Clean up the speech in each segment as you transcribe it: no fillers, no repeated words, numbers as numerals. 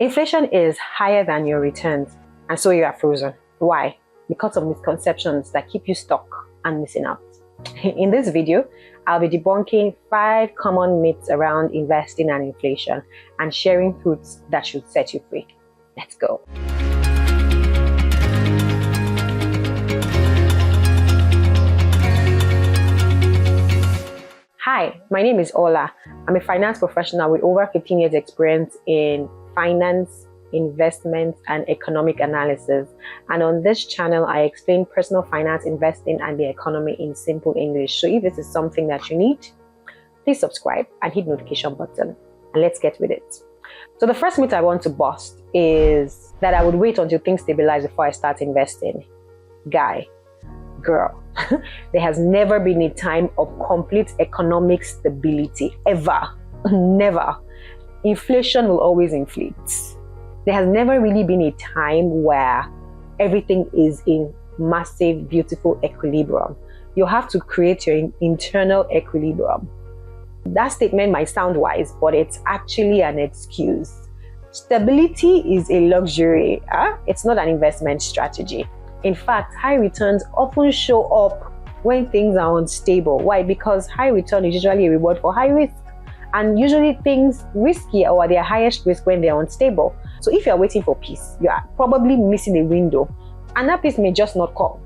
Inflation is higher than your returns, and so you are frozen. Why? Because of misconceptions that keep you stuck and missing out. In this video, I'll be debunking 5 common myths around investing and inflation and sharing truths that should set you free. Let's go. Hi, my name is Ola. I'm a finance professional with over 15 years experience in finance, investment, and economic analysis. And on this channel, I explain personal finance, investing, and the economy in simple English. So if this is something that you need, please subscribe and hit the notification button. And let's get with it. So the first myth I want to bust is that I would wait until things stabilize before I start investing. Guy, girl, there has never been a time of complete economic stability, ever. Never. Inflation will always inflate. There has never really been a time where everything is in massive, beautiful equilibrium. You have to create your internal equilibrium. That statement might sound wise, but it's actually an excuse. Stability is a luxury. It's not an investment strategy. In fact, high returns often show up when things are unstable. Why? Because high return is usually a reward for high risk. And usually things risky or their highest risk when they're unstable. So if you're waiting for peace, you are probably missing a window. And that peace may just not come.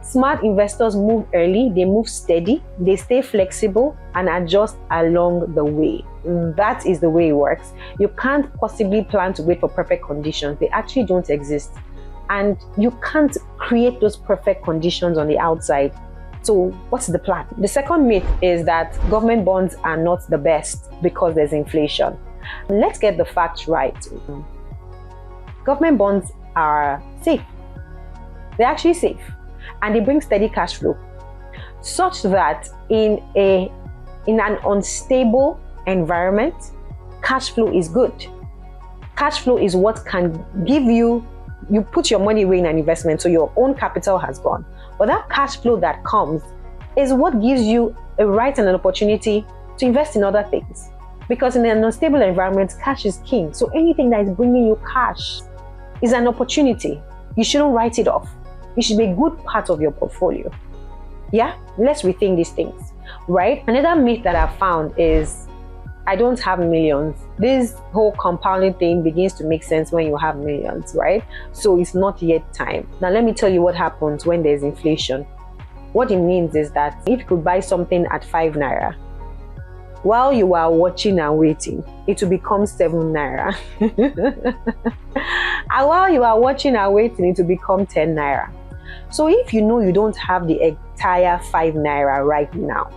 Smart investors move early, they move steady, they stay flexible and adjust along the way. That is the way it works. You can't possibly plan to wait for perfect conditions. They actually don't exist. And you can't create those perfect conditions on the outside. So what's the plan? The second myth is that government bonds are not the best because there's inflation. Let's get the facts right. Government bonds are safe. They're actually safe. And they bring steady cash flow. Such that in an unstable environment, cash flow is good. Cash flow is what can give you put your money away in an investment, so your own capital has gone. But that cash flow that comes is what gives you a right and an opportunity to invest in other things. Because in an unstable environment, cash is king. So anything that is bringing you cash is an opportunity. You shouldn't write it off. It should be a good part of your portfolio. Yeah, let's rethink these things, right? Another myth that I've found is, I don't have millions. This whole compounding thing begins to make sense when you have millions, right? So it's not yet time. Now let me tell you what happens when there's inflation. What it means is that if you could buy something at 5 naira, while you are watching and waiting, it will become 7 naira. And while you are watching and waiting, it will become 10 naira. So if you know you don't have the entire 5 naira right now,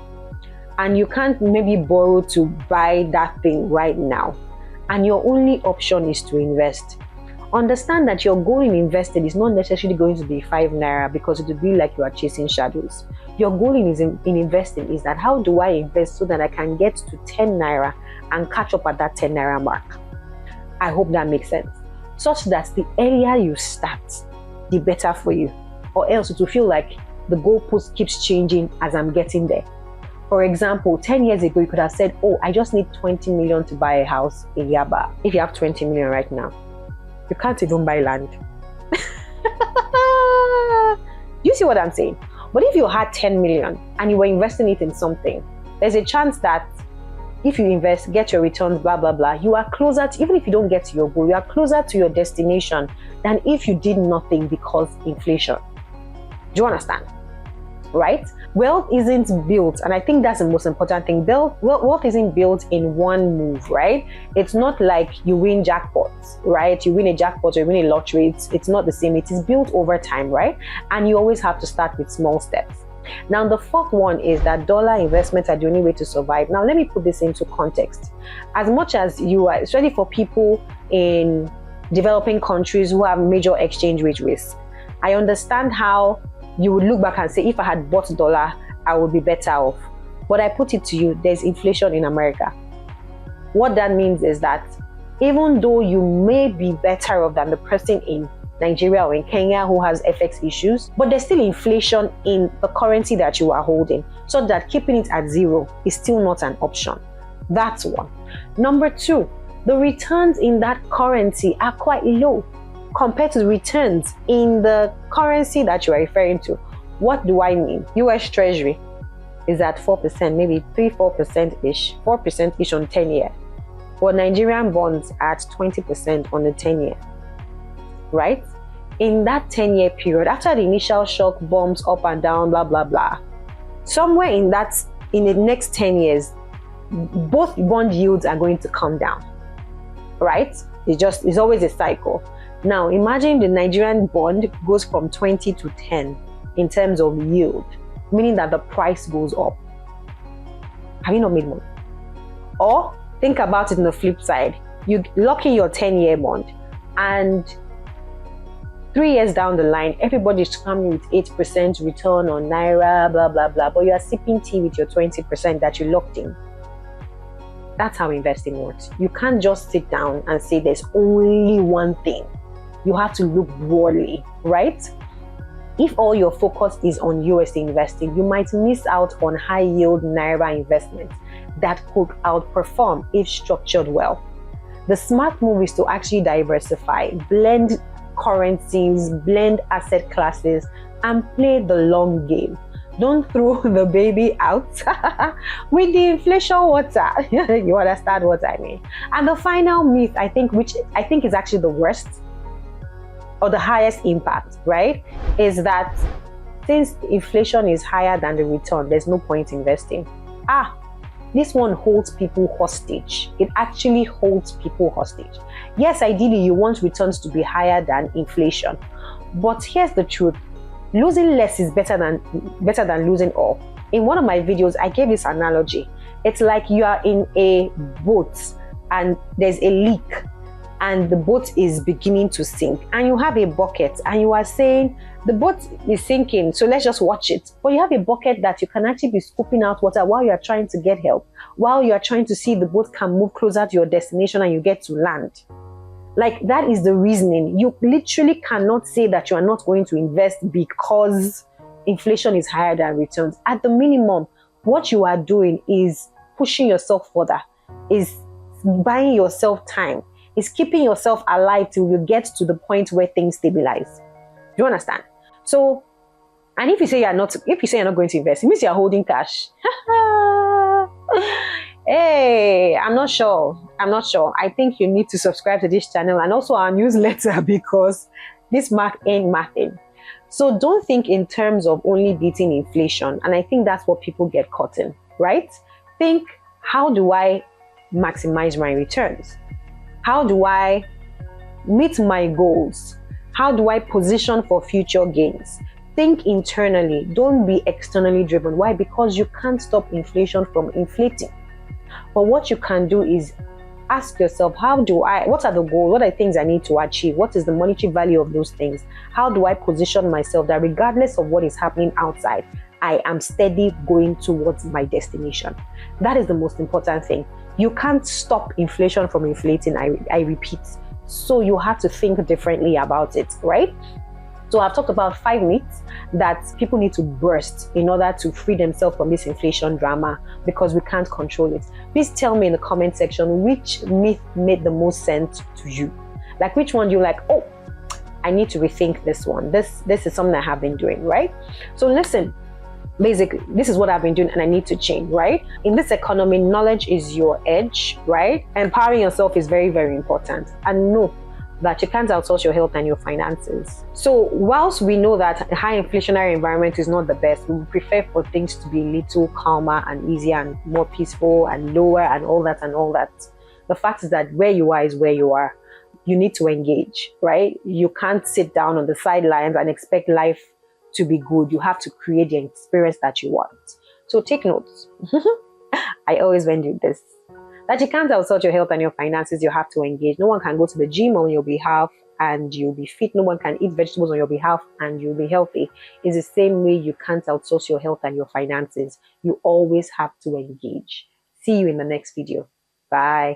and you can't maybe borrow to buy that thing right now, and your only option is to invest, understand that your goal in investing is not necessarily going to be 5 naira, because it will be like you are chasing shadows. Your goal in investing is that, how do I invest so that I can get to 10 naira and catch up at that 10 naira mark? I hope that makes sense. Such that the earlier you start, the better for you. Or else it will feel like the goalpost keeps changing as I'm getting there. For example, 10 years ago, you could have said, oh, I just need 20 million to buy a house in Yaba. If you have 20 million right now, you can't even buy land. You see what I'm saying? But if you had 10 million and you were investing it in something, there's a chance that if you invest, get your returns, blah, blah, blah, you are closer to, even if you don't get to your goal, you are closer to your destination than if you did nothing because inflation. Do you understand? Right? Wealth isn't built, and I think that's the most important thing. Wealth isn't built in one move, right? It's not like you win jackpots, right? You win a jackpot or you win a lottery. It's not the same. It is built over time, right? And you always have to start with small steps. Now, the fourth one is that dollar investments are the only way to survive. Now, let me put this into context. As much as you are, especially for people in developing countries who have major exchange rate risk, I understand how you would look back and say, if I had bought dollar, I would be better off. But I put it to you, there's inflation in America. What that means is that even though you may be better off than the person in Nigeria or in Kenya who has FX issues, but there's still inflation in the currency that you are holding, so that keeping it at zero is still not an option. That's one. Number two, the returns in that currency are quite low compared to the returns in the currency that you are referring to. What do I mean? US Treasury is at 4%, maybe 3-4%-ish, 4%-ish on 10-year. But Nigerian bonds at 20% on the 10-year, right? In that 10-year period, after the initial shock bombs up and down, blah, blah, blah, somewhere in the next 10 years, both bond yields are going to come down, right? It's always a cycle. Now, imagine the Nigerian bond goes from 20 to 10 in terms of yield, meaning that the price goes up. Have you not made money? Or think about it on the flip side. You lock in your 10-year bond, and 3 years down the line, everybody's coming with 8% return on Naira, blah, blah, blah, but you are sipping tea with your 20% that you locked in. That's how investing works. You can't just sit down and say there's only one thing. You have to look broadly, right? If all your focus is on USD investing, you might miss out on high yield Naira investments that could outperform if structured well. The smart move is to actually diversify, blend currencies, blend asset classes, and play the long game. Don't throw the baby out with the inflation water. You understand what I mean? And the final myth, which I think is actually the worst or the highest impact, right, is that since inflation is higher than the return, there's no point investing. This one holds people hostage. It actually holds people hostage. Yes, ideally you want returns to be higher than inflation, but here's the truth. Losing less is better than losing all. In one of my videos, I gave this analogy. It's like you are in a boat and there's a leak and the boat is beginning to sink, and you have a bucket and you are saying the boat is sinking, so let's just watch it. But you have a bucket that you can actually be scooping out water while you are trying to get help, while you are trying to see the boat can move closer to your destination and you get to land. Like, that is the reasoning. You literally cannot say that you are not going to invest because inflation is higher than returns. At the minimum, what you are doing is pushing yourself further, is buying yourself time, is keeping yourself alive till you get to the point where things stabilize. Do you understand? So, and if you say you're not going to invest, it means you're holding cash. Hey, I'm not sure. I think you need to subscribe to this channel and also our newsletter, because this math ain't mathing. So don't think in terms of only beating inflation. And I think that's what people get caught in, right? Think, how do I maximize my returns? How do I meet my goals? How do I position for future gains? Think internally. Don't be externally driven. Why? Because you can't stop inflation from inflating. But what you can do is ask yourself, what are the goals? What are the things I need to achieve? What is the monetary value of those things? How do I position myself that regardless of what is happening outside, I am steady going towards my destination? That is the most important thing. You can't stop inflation from inflating, I repeat. So you have to think differently about it, right? So I've talked about 5 myths that people need to burst in order to free themselves from this inflation drama, because we can't control it. Please tell me in the comment section which myth made the most sense to you. Like, which one do you like, oh, I need to rethink this one. This is something I have been doing, right? So listen, basically, this is what I've been doing and I need to change, right? In this economy, knowledge is your edge, right? Empowering yourself is very, very important. And know that you can't outsource your health and your finances. So whilst we know that a high inflationary environment is not the best, we would prefer for things to be a little calmer and easier and more peaceful and lower and all that. The fact is that where you are is where you are. You need to engage, right? You can't sit down on the sidelines and expect life to be good. You have to create the experience that you want. So take notes. I always went with this. That you can't outsource your health and your finances, you have to engage. No one can go to the gym on your behalf and you'll be fit. No one can eat vegetables on your behalf and you'll be healthy. It's the same way you can't outsource your health and your finances. You always have to engage. See you in the next video. Bye.